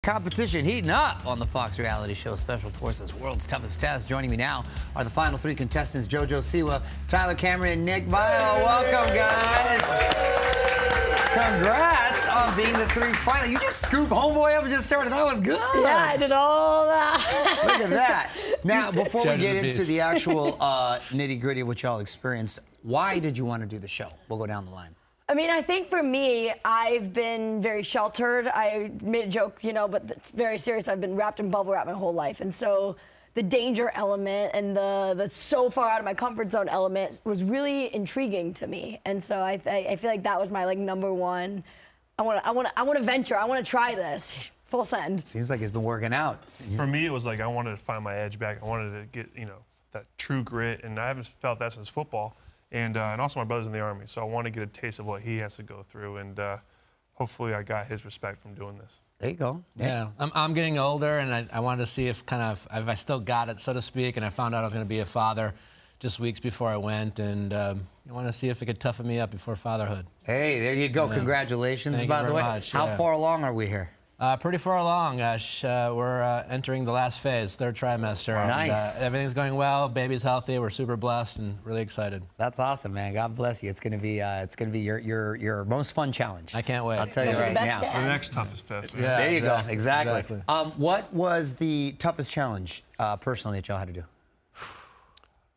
Competition heating up on the Fox reality show Special Forces World's Toughest Test. Joining me now are the final three contestants, JoJo Siwa, Tyler Cameron, and Nick Viall. Welcome, guys. Congrats on being the three final. You just scooped homeboy up and just started. That was good. Yeah, I did all that. Look at that. Now, before we get into the actual nitty-gritty of what y'all experienced, why did you want to do the show? We'll go down the line. I mean, I think for me, I've been very sheltered. I made a joke, you know, but it's very serious. I've been wrapped in bubble wrap my whole life. And so the danger element and the so far out of my comfort zone element was really intriguing to me. And so I feel like that was my number one. I want to venture. I want to try this. Full send. Seems like it's been working out. For me, it was like I wanted to find my edge back. I wanted to get, that true grit, and I haven't felt that since football. And also my brother's in the Army, so I want to get a taste of what he has to go through, and hopefully I got his respect from doing this. There you go. Yeah, I'm getting older, and I wanted to see if I still got it, so to speak, and I found out I was going to be a father just weeks before I went, and I wanted to see if it could toughen me up before fatherhood. Hey, there you go. Yeah. Congratulations, by the way. Much, How far along are we here? Pretty far along. We're entering the last phase, third trimester. Nice. And, everything's going well. Baby's healthy. We're super blessed and really excited. That's awesome, man. God bless you. It's gonna be your most fun challenge. I can't wait. I'll tell you right now. The next toughest test. Yeah, there you go. Exactly. What was the toughest challenge personally that y'all had to do?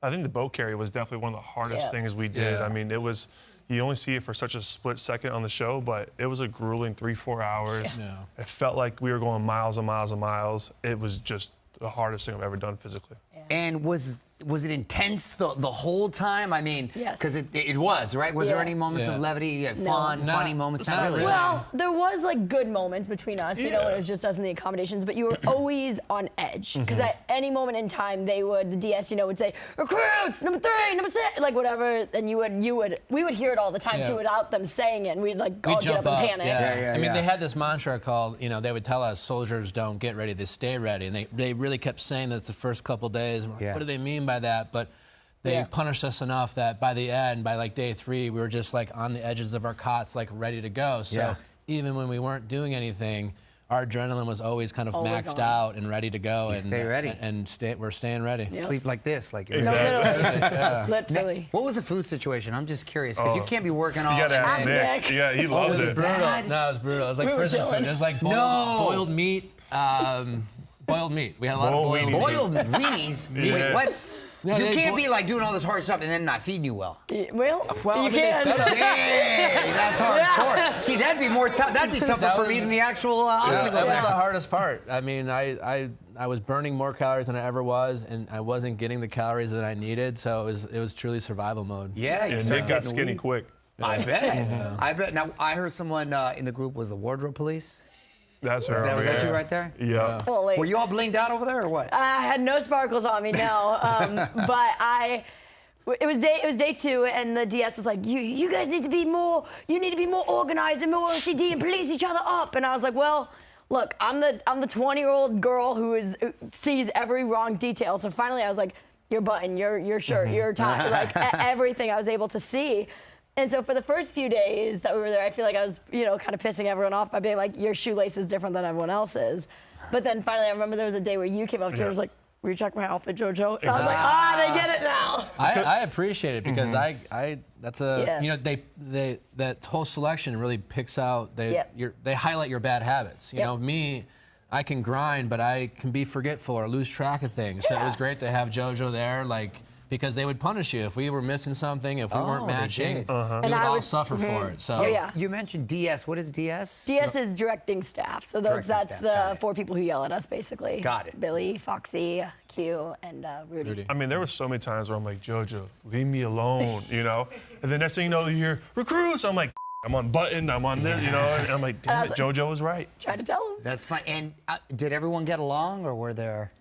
I think the boat carry was definitely one of the hardest things we did. Yeah. I mean, it was. You only see it for such a split second on the show, but it was a grueling 3-4 hours. Yeah. It felt like we were going miles and miles and miles. It was just the hardest thing I've ever done physically. Yeah. And was it intense the whole time? I mean, because it was, right? Was there any moments of levity, funny moments? Not really. Well, there was good moments between us, you know, when it was just us in the accommodations, but you were always on edge. Because at any moment in time, the DS, would say, recruits, number 3, number 6, whatever, and we would hear it all the time too without them saying it, and we'd all get up and panic. I mean, they had this mantra called, they would tell us soldiers don't get ready, they stay ready, and they really kept saying that the first couple days. What do they mean by that? But they punished us enough that by the end, by day 3, we were just on the edges of our cots, ready to go. So even when we weren't doing anything, our adrenaline was always kind of maxed out and ready to go. Stay ready. We're staying ready. Yep. Sleep like this, like you're exactly. Literally. What was the food situation? I'm just curious, because you can't be working all You gotta ask Nick. Nick. Yeah, he loved it. Brutal. No, it was brutal. It was like prison food. It was like boiled meat. Boiled meat. We had a lot of boiled weenies. Wait, what? No, you can't be doing all this hard stuff and then not feeding you well. Well, you can. Hey, that's hardcore. See, that'd be more tough. That'd be tougher for me than the actual obstacle. That was the hardest part. I mean, I was burning more calories than I ever was, and I wasn't getting the calories that I needed. So it was truly survival mode. Yeah, Nick got skinny quick. I bet. I bet. Now, I heard someone in the group was the wardrobe police. That's her. Was that you right there? Yeah. Were you all blinged out over there or what? I had no sparkles on me, no. But it was day 2, and the DS was like, you guys need to be more organized and more OCD and police each other up. And I was like, well, look, I'm the 20-year-old girl who sees every wrong detail. So finally, I was like, your button, your shirt, your tie, everything I was able to see. And so for the first few days that we were there, I feel like I was, kind of pissing everyone off by being like, your shoelace is different than everyone else's. But then finally, I remember there was a day where you came up to me and was like, will you check my outfit, JoJo? And I was like, they get it now. I appreciate it because that's that whole selection really picks out, they highlight your bad habits. You know, me, I can grind, but I can be forgetful or lose track of things. So it was great to have JoJo there, because they would punish you if we were missing something, if we weren't matching. We would all suffer for it. So you mentioned DS. What is DS? DS is directing staff. So that's the 4 people who yell at us, basically. Got it. Billy, Foxy, Q, and Rudy. I mean, there were so many times where I'm like, JoJo, leave me alone, And the next thing you know, you hear recruits. I'm like, I'm on button. I'm on this, And I'm like, damn it, JoJo was right. Trying to tell him. That's fine. And did everyone get along, or were there?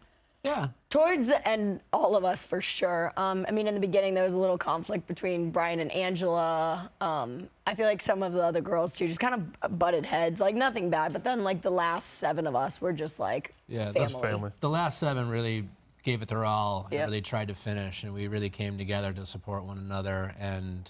Yeah. Towards the end, all of us for sure. I mean, in the beginning, there was a little conflict between Brian and Angela. I feel like some of the other girls too just kind of butted heads, nothing bad. But then the last 7 of us were just family. That's family. The last 7 really gave it their all and really tried to finish, and we really came together to support one another. And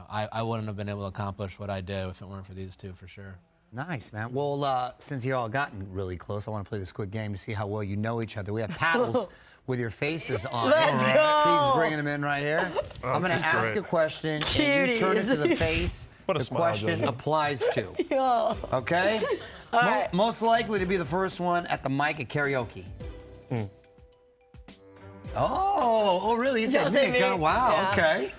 I wouldn't have been able to accomplish what I did if it weren't for these 2, for sure. Nice, man. Well, since you all gotten really close, I want to play this quick game to see how well you know each other. We have paddles with your faces on. Let's go. Keith's bringing them in right here. I'm going to ask a question, and you turn it to the face What a the smile, question JoJo. applies to. Yo. Okay? All right. Most likely to be the first one at the mic at karaoke. Oh, really? You said Don't say Nick, me. huh? Wow, Yeah. okay.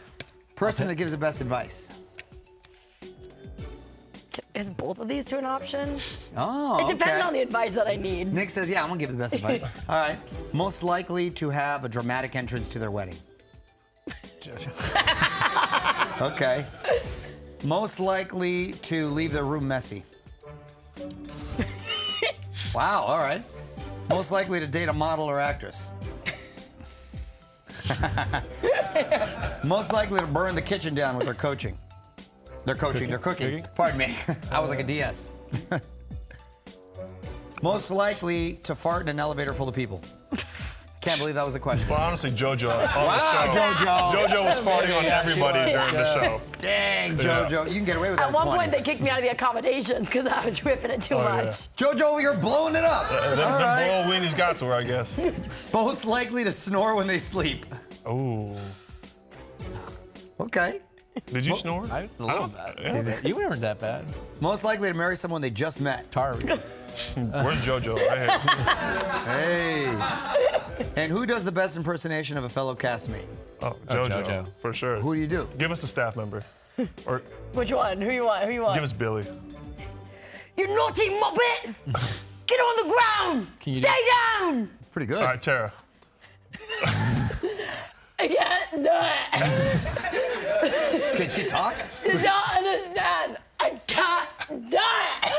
Person that gives the best advice. Is both of these two an option? Oh, It depends okay. on the advice that I need. Nick says, yeah, I'm gonna give the best advice. All right. Most likely to have a dramatic entrance to their wedding. Okay. Most likely to leave their room messy. Wow, all right. Most likely to date a model or actress. Most likely to burn the kitchen down with their coaching. They're coaching, they're cooking. Pardon me. I was like a DS. Most likely to fart in an elevator full of people. Can't believe that was a question. Well, honestly, JoJo on Wow, the show. JoJo. JoJo was farting on Yeah, she everybody was. during the show. Dang, JoJo. You can get away with that At one 20. point, they kicked me out of the accommodations because I was ripping it too yeah. much. JoJo, you're blowing it up. Them boiled weenies got to her, I guess. Most likely to snore when they sleep. Ooh. Okay. Did you snore? I love that. You weren't that bad. Most likely to marry someone they just met. Tari. Where's JoJo? Right here. Hey. And who does the best impersonation of a fellow castmate? Oh, JoJo, JoJo. for sure. Who do you do? Give us a staff member. Or Which one? Who you want? Who you want? give us Billy. You naughty muppet! Get on the ground! Can you Stay down! Pretty good. All right, Tara. I can't do it. Can she talk? You don't understand. I can't do it.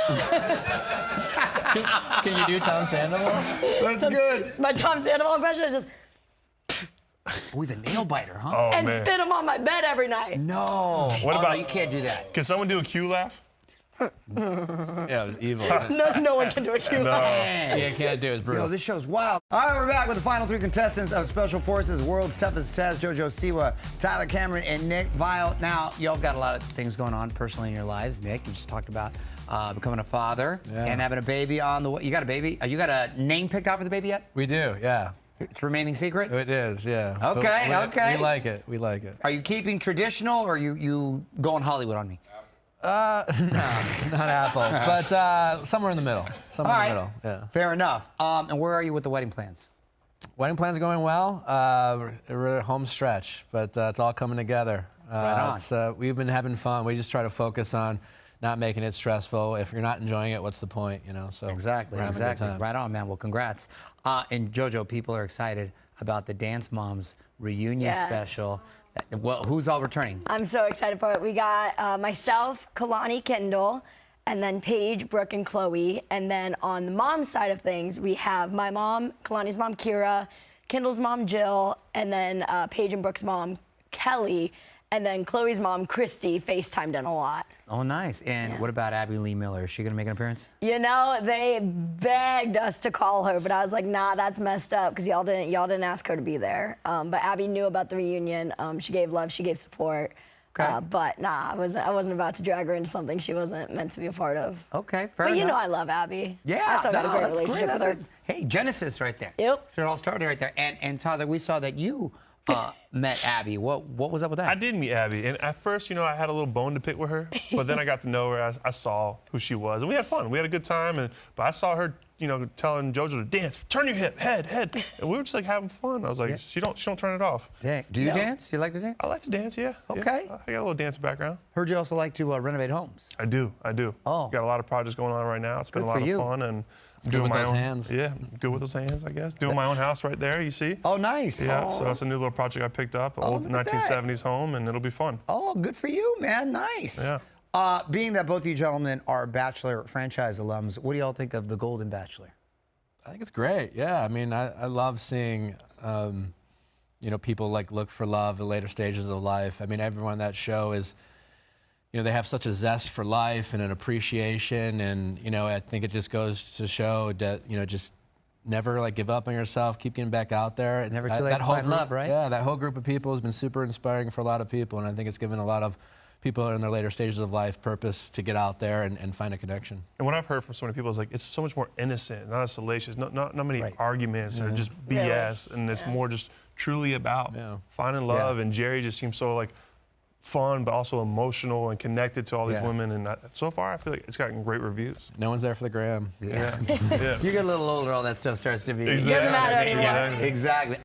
Can you do Tom Sandoval? That's good. My Tom Sandoval impression is just Oh, he's a nail biter, huh? Oh, and man. spit him on my bed every night. No. What Oh, about- no, you can't do that. Can someone do a Q laugh? Yeah, it was evil. No one can do a shoe. Yeah, can't do it. It's Yo, brutal. this show's wild. All right, we're back with the final three contestants of Special Forces World's Toughest Test, JoJo Siwa, Tyler Cameron, and Nick Viall. Now, y'all got a lot of things going on personally in your lives. Nick, you just talked about becoming a father and having a baby on the way. You got a baby? You got a name picked out for the baby yet? We do, yeah. It's remaining secret? It is, yeah. Okay, But okay. We like it. We like it. Are you keeping traditional or you going Hollywood on me? No, not Apple, but somewhere in the middle. Somewhere All in the right. middle. Yeah. Fair enough. And where are you with the wedding plans? Wedding plans are going well. We're at home stretch, but it's all coming together. Right on. We've been having fun. We just try to focus on not making it stressful. If you're not enjoying it, what's the point? You know. So Exactly, we're having a good exactly. time. Right on, man. Well, congrats. And JoJo, people are excited about the Dance Moms reunion Yes. special. Well, who's all returning? I'm so excited for it. We got myself, Kalani Kendall, and then Paige, Brooke, and Chloe. And then on the mom side of things, we have my mom, Kalani's mom, Kira, Kendall's mom, Jill, and then Paige and Brooke's mom, Kelly, and then Chloe's mom, Christy, FaceTimed in a lot. Oh, nice. And what about Abby Lee Miller? Is she going to make an appearance? You know, they begged us to call her, but I was like, nah, that's messed up because y'all didn't ask her to be there. But Abby knew about the reunion. She gave love, she gave support. Okay. But nah, I wasn't about to drag her into something she wasn't meant to be a part of. Okay, fair But you know enough. I love Abby. Yeah, I still got a great that's relationship great. with That's her. Hey, Genesis right there. Yep. So it all started right there. And Tyler, we saw that you met Abby. What was up with that? I did meet Abby, and at first, I had a little bone to pick with her, but then I got to know her. I saw who she was, and we had fun. We had a good time, but I saw her, telling JoJo to dance, turn your hip, head, and we were just like having fun. I was like, she don't turn it off. Dang. Do you No. dance? You like to dance? I like to dance, yeah. Okay. Yeah. I got a little dance background. Heard you also like to renovate homes. I do. Oh. Got a lot of projects going on right now. It's been Good a lot for of you. fun, and good doing with my those own hands. Yeah, good with those hands, I guess. Doing my own house right there. You see? Oh, nice. Yeah. So it's a new little project I picked up, old look at that. 1970s home, and it'll be fun. Oh, good for you, man. Nice. Yeah. Being that both of you gentlemen are Bachelor franchise alums, what do y'all think of the Golden Bachelor? I think it's great. Yeah, I mean, I love seeing, people like look for love at later stages of life. I mean, everyone on that show is, they have such a zest for life and an appreciation, and I think it just goes to show that just never give up on yourself, keep getting back out there. Never too late to find love, right? Yeah, that whole group of people has been super inspiring for a lot of people, and I think it's given a lot of people in their later stages of life purpose to get out there and find a connection. And what I've heard from so many people is like, it's so much more innocent, not as salacious, not many arguments or just BS, and it's more just truly about finding love. And Jerry just seems so like fun, but also emotional and connected to all these women. And so far, I feel like it's gotten great reviews. No one's there for the gram. You get a little older, all that stuff starts to be. Exactly. Doesn't matter anymore. Exactly.